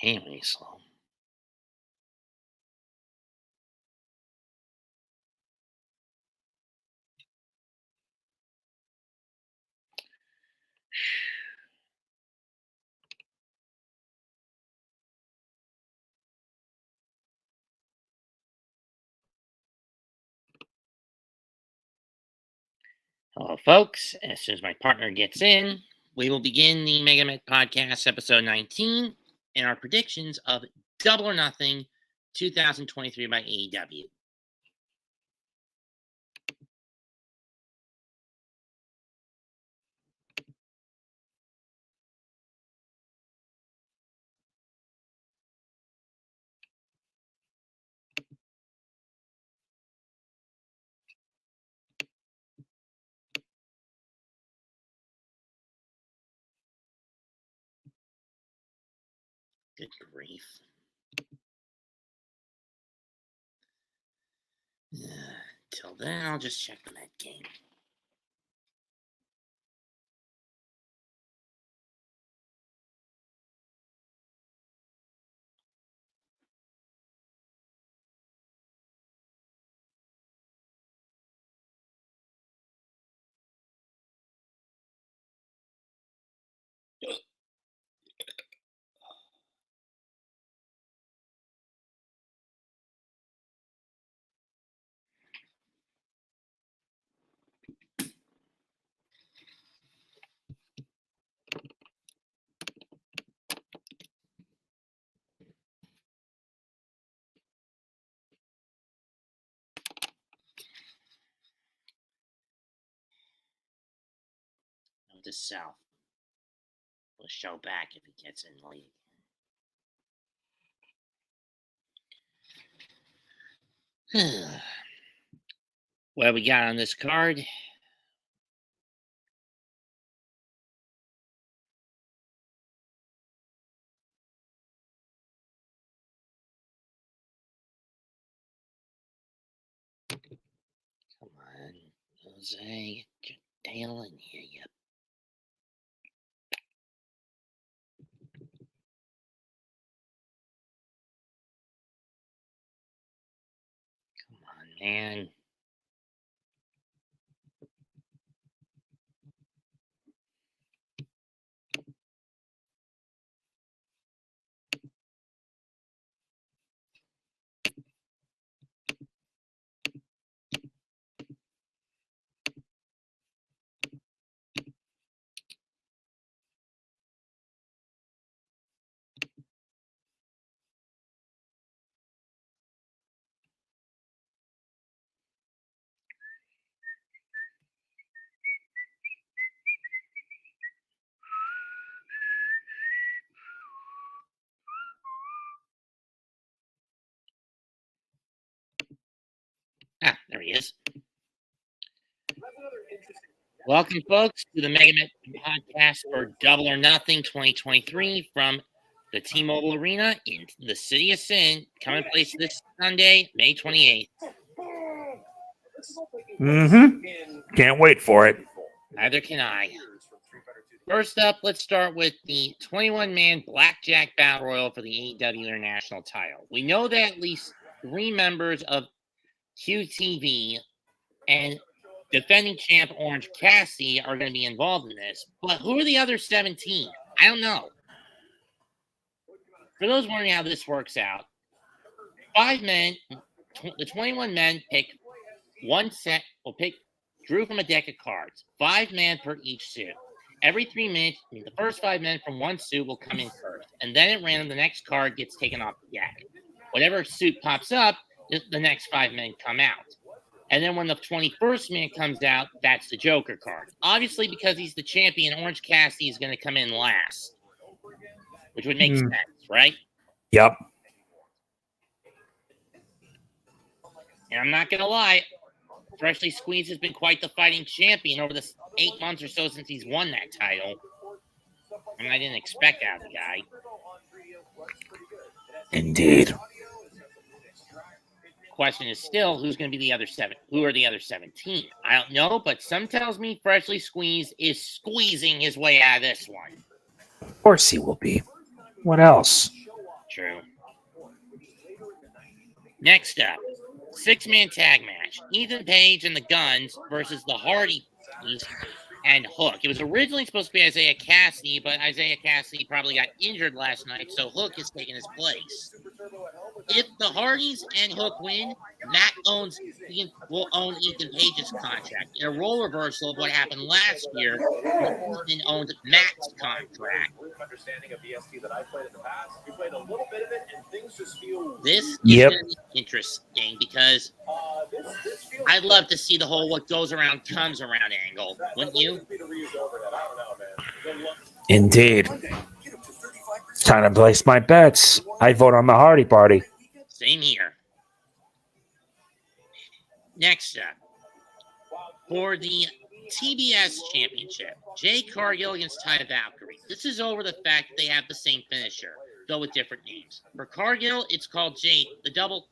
Anyway, slow. Hello, folks. As soon as my partner gets in, we will begin the MegaMets podcast, episode 19, and our predictions of Double or Nothing 2023 by AEW. Good grief. Till then, I'll just check the Met game. To South. We'll show back if he gets in late. What we got on this card? Come on, Jose, get your tail in here, you. Come on, man. Ah, there he is. Welcome, folks, to the MegaMets podcast for Double or Nothing 2023 from the T-Mobile Arena in the City of Sin, coming place this Sunday, May 28th. Can't wait for it. Neither can I. First up, let's start with the 21-man Blackjack Battle Royal for the AEW International title. We know that at least 3 members of QTV and defending champ Orange Cassidy are going to be involved in this, but who are the other 17? I don't know. For those wondering how this works out, 5 men, the 21 men pick one set, will pick, drew from a deck of cards, 5 men per each suit. Every 3 minutes, the first 5 men from one suit will come in first, and then at random, the next card gets taken off the deck. Whatever suit pops up, the next 5 men come out. And then when the 21st man comes out, that's the Joker card. Obviously, because he's the champion, Orange Cassidy is going to come in last, which would make sense, right? Yep. And I'm not going to lie, Freshly Squeezed has been quite the fighting champion over the 8 months or so since he's won that title. And I didn't expect that of the guy. Indeed. Question is still, who's going to be the other 7? Who are the other 17? I don't know, but some tells me Freshly Squeezed is squeezing his way out of this one. Of course he will be. What else? True. Next up, 6-man tag match. Ethan Page and the Guns versus the Hardys and Hook. It was originally supposed to be Isiah Cassidy, but Isiah Cassidy probably got injured last night, so Hook is taking his place. If the Hardys and Hook win, Matt will own Ethan Page's contract. In a role reversal of what happened last year, Ethan owned Matt's contract. This is going to be interesting because I'd love to see the whole what goes around comes around angle, wouldn't you? Indeed. Time to place my bets. I vote on the Hardy Party. Same here. Next up, for the TBS Championship, Jade Carghill against Taya Valkryie. This is over the fact that they have the same finisher, though with different names. For Carghill, it's called Jade. The double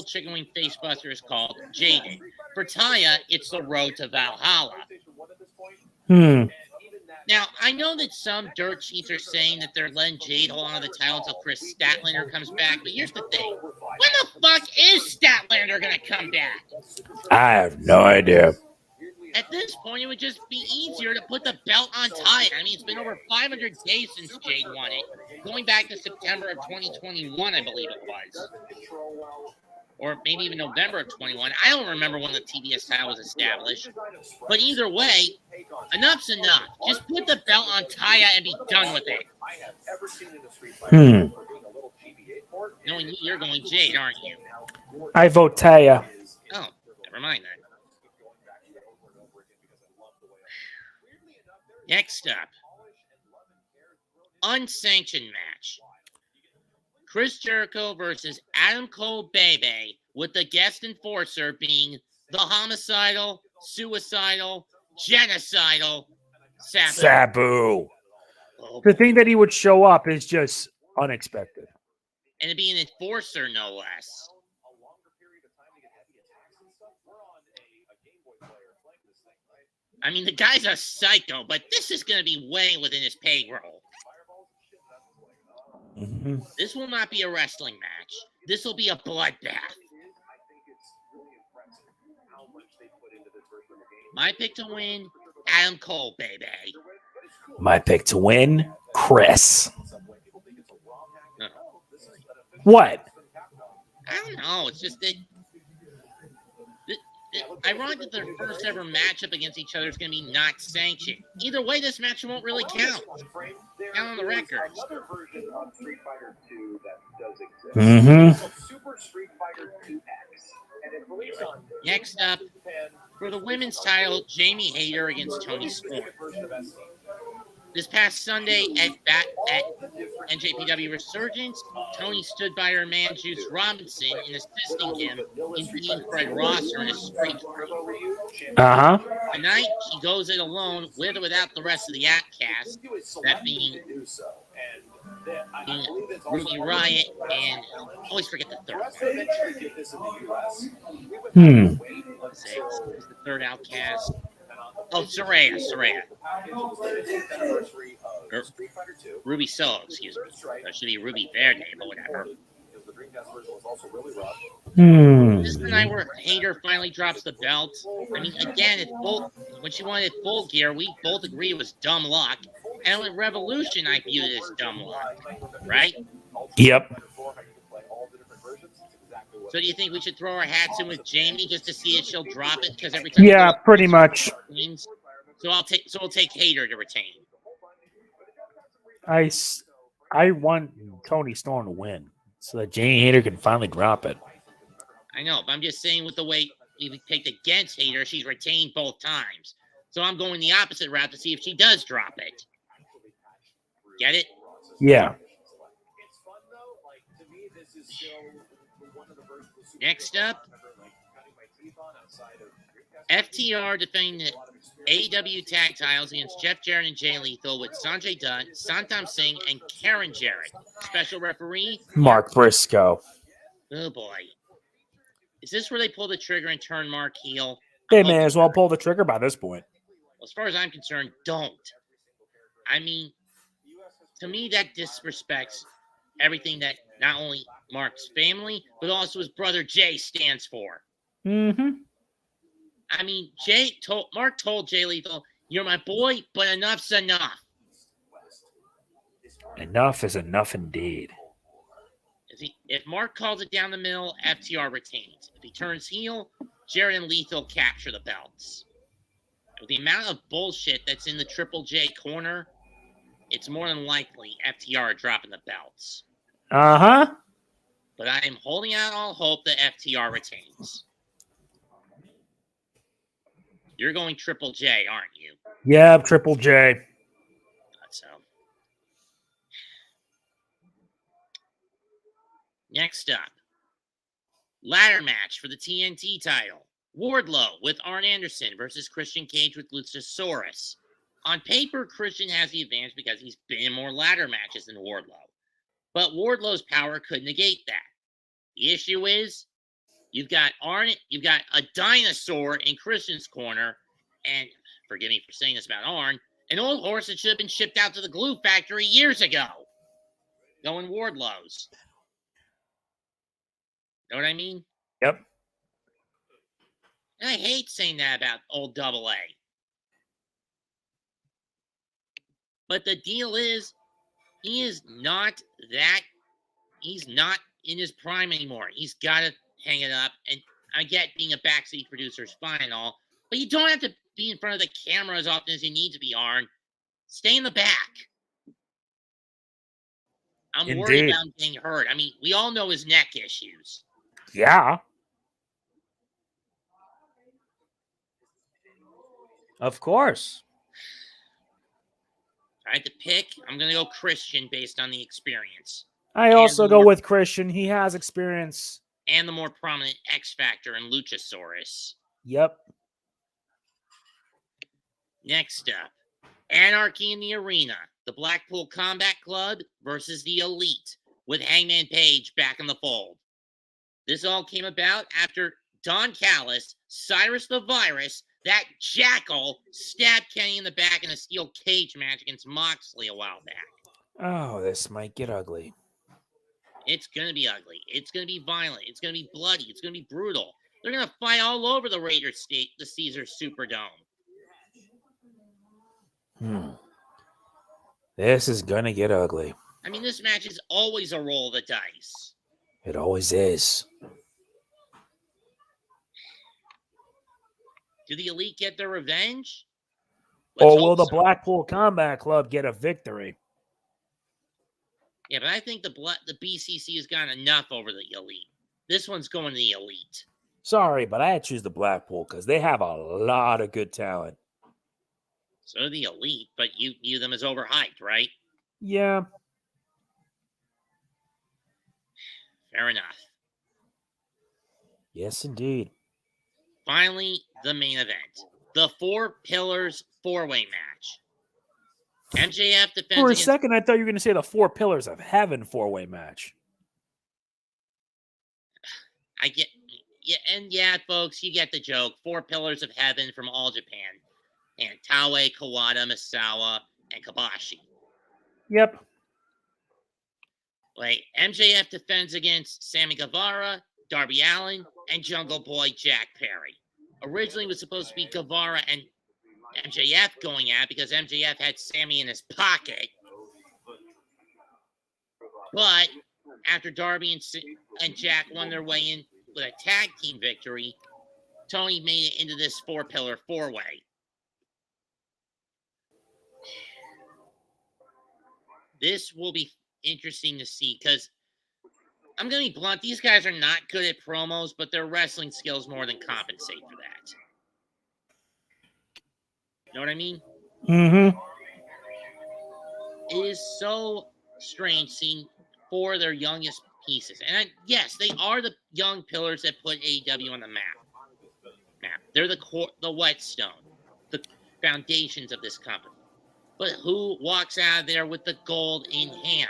chicken wing face buster is called Jade. For Taya, it's the road to Valhalla. Now, I know that some dirt sheets are saying that they're letting Jade hold on to the title until Chris Statlander comes back, but here's the thing. When the fuck is Statlander going to come back? I have no idea. At this point, it would just be easier to put the belt on Taya. I mean, it's been over 500 days since Jade won it, going back to September of 2021, I believe it was. Or maybe even November of 21. I don't remember when the TBS title was established. But either way, enough's enough. Just put the belt on Taya and be done with it. Knowing you, you're going Jade, aren't you? I vote Taya. Oh, never mind then. Next up, Unsanctioned Match. Chris Jericho versus Adam Cole Bebe, with the guest enforcer being the homicidal, suicidal, genocidal Sabu. The thing that he would show up is just unexpected. And to be an enforcer, no less. I mean, the guy's a psycho, but this is going to be way within his payroll. Mm-hmm. This will not be a wrestling match. This will be a bloodbath. My pick to win, Adam Cole, baby. My pick to win, Chris. Huh. What? I don't know. It's just that ironic that their first ever matchup against each other is going to be not sanctioned. Either way, this match won't really count. Count on the records. Mm-hmm. Next up, for the women's title, Jamie Hayter against Toni Storm. This past Sunday at NJPW Resurgence, Toni stood by her man Juice Robinson in assisting him in beating Fred Rosser in a street fight. Uh-huh. Tonight, she goes it alone with or without the rest of the Outcast, that being Ruby Riott and I always forget the third one. Let's say it's the third Outcast. Oh, Saraya. Ruby Solo, excuse me. That should be Ruby Verde, but whatever. This is the night where Hayter finally drops the belt. I mean, again, when she wanted full gear, we both agreed it was dumb luck. And with Revolution, I viewed it as dumb luck. Right? Yep. So do you think we should throw our hats in with Jamie just to see if she'll drop it? Because every time yeah, pretty much. So we'll take Hayter to retain. I want Toni Storm to win so that Jamie Hayter can finally drop it. I know, but I'm just saying with the way we picked against Hayter, she's retained both times. So I'm going the opposite route to see if she does drop it. Get it? Yeah. Next up, FTR defending the AEW tag titles against Jeff Jarrett and Jay Lethal with Sanjay Dutt, Santam Singh, and Karen Jarrett. Special referee, Mark Briscoe. Oh boy. Is this where they pull the trigger and turn Mark heel? They may as well pull the trigger by this point. As far as I'm concerned, don't. I mean, to me, that disrespects everything that not only Mark's family, but also his brother Jay stands for. Mm-hmm. I mean, Mark told Jay Lethal, "You're my boy, but enough's enough." Enough is enough indeed. If Mark calls it down the middle, FTR retains. If he turns heel, Jared and Lethal capture the belts. With the amount of bullshit that's in the Triple J corner, it's more than likely FTR are dropping the belts. Uh-huh. But I am holding out all hope that FTR retains. You're going Triple J, aren't you? Yeah, Triple J. Thought so. Next up, ladder match for the TNT title. Wardlow with Arn Anderson versus Christian Cage with Luchasaurus. On paper, Christian has the advantage because he's been in more ladder matches than Wardlow. But Wardlow's power could negate that. The issue is, you've got a dinosaur in Christian's corner, and forgive me for saying this about Arn, an old horse that should have been shipped out to the glue factory years ago. Going Wardlow's. Know what I mean? Yep. And I hate saying that about old Double A. But the deal is, he's not in his prime anymore. He's got to hang it up. And I get being a backseat producer is fine and all, but you don't have to be in front of the camera as often as you need to be, Arn. Stay in the back. I'm worried about him getting hurt. I mean, we all know his neck issues. Yeah. Of course. If I had to pick, I'm going to go Christian based on the experience. I also go with Christian. He has experience. And the more prominent X Factor in Luchasaurus. Yep. Next up, Anarchy in the Arena. The Blackpool Combat Club versus the Elite, with Hangman Page back in the fold. This all came about after Don Callis, Cyrus the Virus, that jackal, stabbed Kenny in the back in a steel cage match against Moxley a while back. Oh, this might get ugly. It's going to be ugly. It's going to be violent. It's going to be bloody. It's going to be brutal. They're going to fight all over the Raiders State, the Caesars Superdome. This is going to get ugly. I mean, this match is always a roll of the dice. It always is. Do the Elite get their revenge? Or will the Blackpool Combat Club get a victory? Yeah, but I think the BCC has gotten enough over the Elite. This one's going to the Elite. Sorry, but I had to choose the Blackpool because they have a lot of good talent. So do the Elite, but you view them as overhyped, right? Yeah. Fair enough. Yes, indeed. Finally, the main event. The Four Pillars four-way match. MJF defends For a second, I thought you were going to say the Four Pillars of Heaven four-way match. I get... Yeah, folks, you get the joke. Four Pillars of Heaven from All Japan. And Taue, Kawada, Misawa, and Kabashi. Yep. Like, MJF defends against Sammy Guevara, Darby Allin, and Jungle Boy Jack Perry. Originally, it was supposed to be Guevara and MJF going at because MJF had Sammy in his pocket. But after Darby and Jack won their way in with a tag team victory, Toni made it into this four-pillar four-way. This will be interesting to see because I'm going to be blunt. These guys are not good at promos, but their wrestling skills more than compensate for that. You know what I mean? Mm-hmm. It is so strange seeing four of their youngest pieces. And yes, they are the young pillars that put AEW on the map. They're the whetstone, the foundations of this company. But who walks out of there with the gold in hand?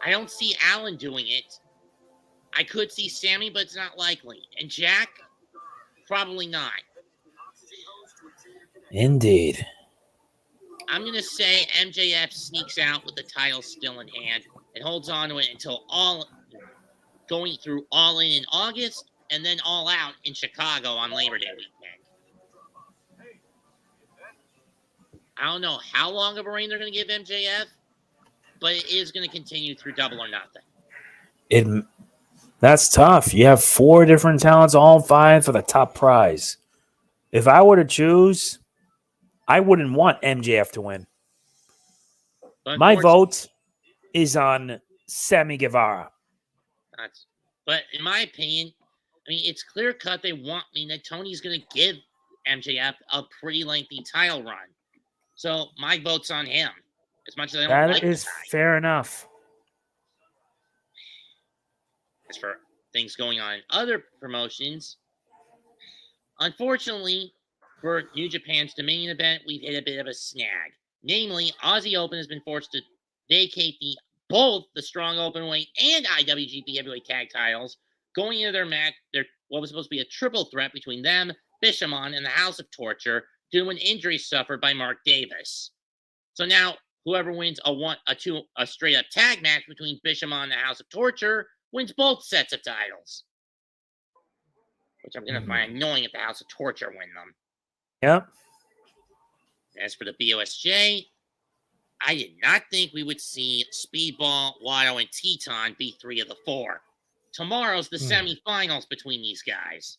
I don't see Allin doing it. I could see Sammy, but it's not likely. And Jack? Probably not. Indeed. I'm going to say MJF sneaks out with the title still in hand. and holds on to it until going through All In August, and then All Out in Chicago on Labor Day weekend. I don't know how long of a reign they're going to give MJF, but it is going to continue through Double or Nothing. That's tough. You have 4 different talents, all 5 for the top prize. If I were to choose, I wouldn't want MJF to win. My vote is on Sammy Guevara. But in my opinion, I mean, it's clear cut they want that Tony's going to give MJF a pretty lengthy title run. So my vote's on him. As much as I don't like that is fair enough. As for things going on in other promotions, unfortunately for New Japan's Dominion event, we've hit a bit of a snag. Namely, Aussie Open has been forced to vacate both the Strong Openweight and IWGP Heavyweight Tag titles, going into their match, what was supposed to be a triple threat between them, Bishamon, and the House of Torture, due to an injury suffered by Mark Davis. So now, whoever wins a straight up tag match between Bishamon and the House of Torture wins both sets of titles. Which I'm going to find annoying if the House of Torture win them. Yep. As for the BOSJ, I did not think we would see Speedball, Watto, and Teton be 3 of the 4. Tomorrow's the semifinals between these guys.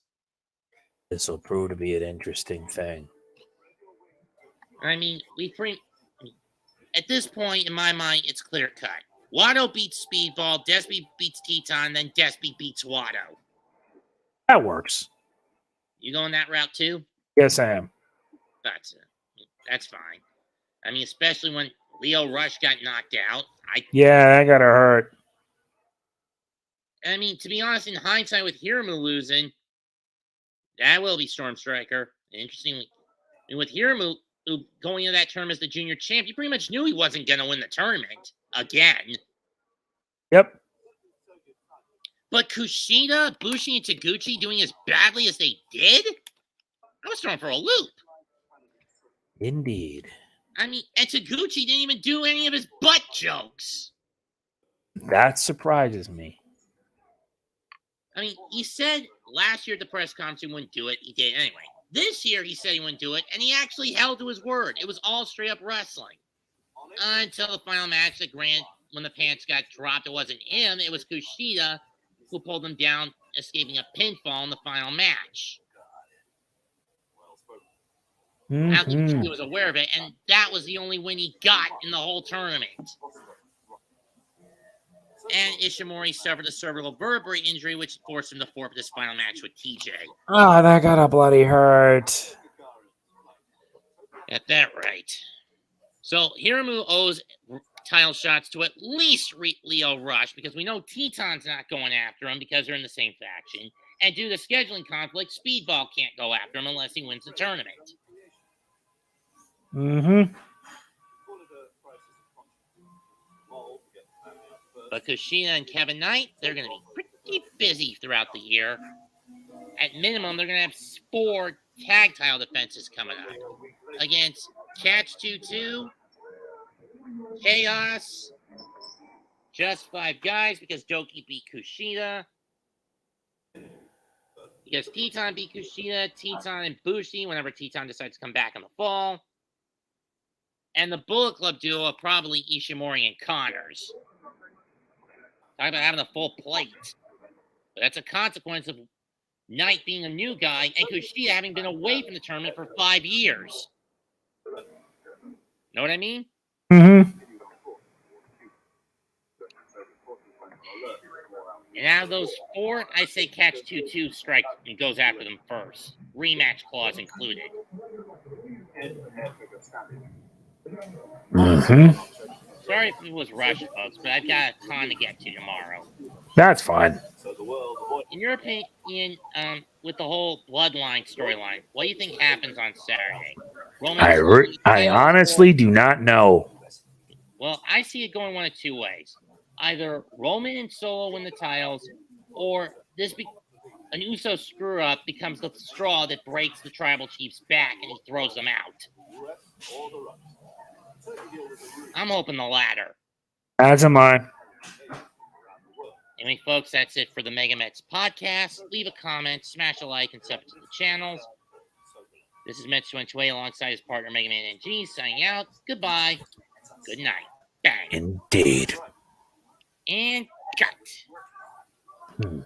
This will prove to be an interesting thing. I mean, at this point, in my mind, it's clear cut. Watto beats Speedball, Desby beats Teton, then Desby beats Watto. That works. You going that route too? Yes, I am. That's fine. I mean, especially when Leo Rush got knocked out. Yeah, that gotta hurt. I mean, to be honest, in hindsight, with Hiramu losing, that will be Storm Striker. And interestingly, with Hiramu going into that tournament as the junior champ, you pretty much knew he wasn't going to win the tournament again. Yep. But Kushida, Bushi, and Taguchi doing as badly as they did? I was thrown for a loop. Indeed. I mean, and Taguchi didn't even do any of his butt jokes. That surprises me. I mean, he said last year at the press conference he wouldn't do it. He did anyway. This year he said he wouldn't do it, and he actually held to his word. It was all straight up wrestling. Until the final match, when the pants got dropped, it wasn't him. It was Kushida who pulled him down, escaping a pinfall in the final match. Now Kushida was aware of it, and that was the only win he got in the whole tournament. And Ishimori suffered a cervical vertebrae injury, which forced him to forfeit his final match with TJ. Oh, that gotta bloody hurt. Get that right. So Hiramu owes title shots to at least Leo Rush, because we know Teton's not going after him because they're in the same faction. And due to scheduling conflict, Speedball can't go after him unless he wins the tournament. Mm-hmm. But Kushida and Kevin Knight, they're going to be pretty busy throughout the year. At minimum, they're going to have 4 tag title defenses coming up against Catch 22, Chaos, Just 5 Guys, because Doki beat Kushida. Because Teton beat Kushida, Teton and Bushi, whenever Teton decides to come back in the fall. And the Bullet Club duo are probably Ishimori and Connors. Talk about having a full plate. But that's a consequence of Knight being a new guy and Kushida having been away from the tournament for 5 years. Know what I mean? Mm-hmm. And out of those 4, I say Catch 2-2 strike and goes after them first. Rematch clause included. Mm-hmm. Sorry if it was rushed, folks, but I've got a ton to get to tomorrow. That's fine. In your opinion, with the whole Bloodline storyline, what do you think happens on Saturday? I honestly do not know. Well, I see it going one of 2 ways. Either Roman and Solo win the titles, or an Uso screw-up becomes the straw that breaks the Tribal Chief's back and he throws them out. I'm hoping the latter. As am I. Anyway, folks, that's it for the MegaMets podcast. Leave a comment, smash a like, and sub to the channels. This is Mets 2 alongside his partner, Mega Man NG, signing out. Goodbye. Good night. Bang. Indeed. And cut.